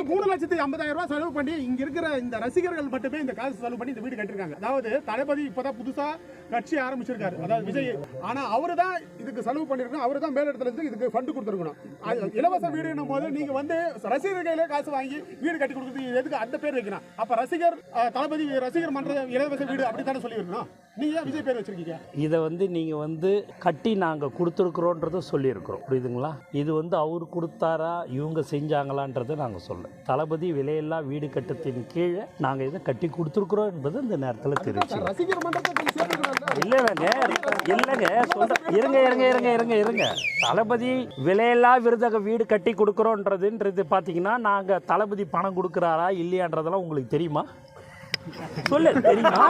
3,50,000 ரூபாய் செலவு பண்ணி இங்க இருக்கிற இந்த ரசிகர்கள் மட்டுமே இந்த காசு செலவு பண்ணி இந்த வீடு கட்டிருக்காங்க. அதாவது தளபதி இப்பதான் புதுசா கட்சி ஆரம்பிச்சிருக்காரு, அதாவது விஜய். ஆனா அவரு தான் இதுக்கு செலவு பண்ணிருக்கணும், அவரு தான் மேலிடத்துல இருந்து இதுக்கு ஃபண்ட் கொடுத்துருக்கணும். இலவச வீடுன்னும் போது நீங்க வந்து ரசிகர் கையில காசு வாங்கி வீடு கட்டி கொடுக்குறது எதுக்கு அந்த பேர் வைக்கணும்? அப்ப ரசிகர் தளபதி ரசிகர் மன்ற இலவச வீடு அப்படித்தானே சொல்லி இருக்கணும். நீங்க ஏன் விஜய் பேர் வச்சிருக்கீங்க? இதை வந்து நீங்க வந்து கட்டி நாங்க கொடுத்துருக்குறோன்றத சொல்லியிருக்கிறோம், புரியுதுங்களா? இது வந்து அவர் கொடுத்தாரா இவங்க செஞ்சாங்களான்றதை நாங்க சொல்ல. தளபதி விலையில்லா வீடு கட்டத்தின் கீழே நாங்க இதை கட்டி கொடுத்துருக்குறோம் என்பது இந்த நேரத்தில் தெரிஞ்சு. ரசிகர் மன்றத்தை இல்லைங்க இருங்க. தளபதி விலையில்லா விருதக வீடு கட்டி கொடுக்குறோன்றதுன்றது பார்த்தீங்கன்னா நாங்கள் தளபதி பணம் கொடுக்குறாரா இல்லையான்றதெல்லாம் உங்களுக்கு தெரியுமா? சொல்லு, தெரியுமா?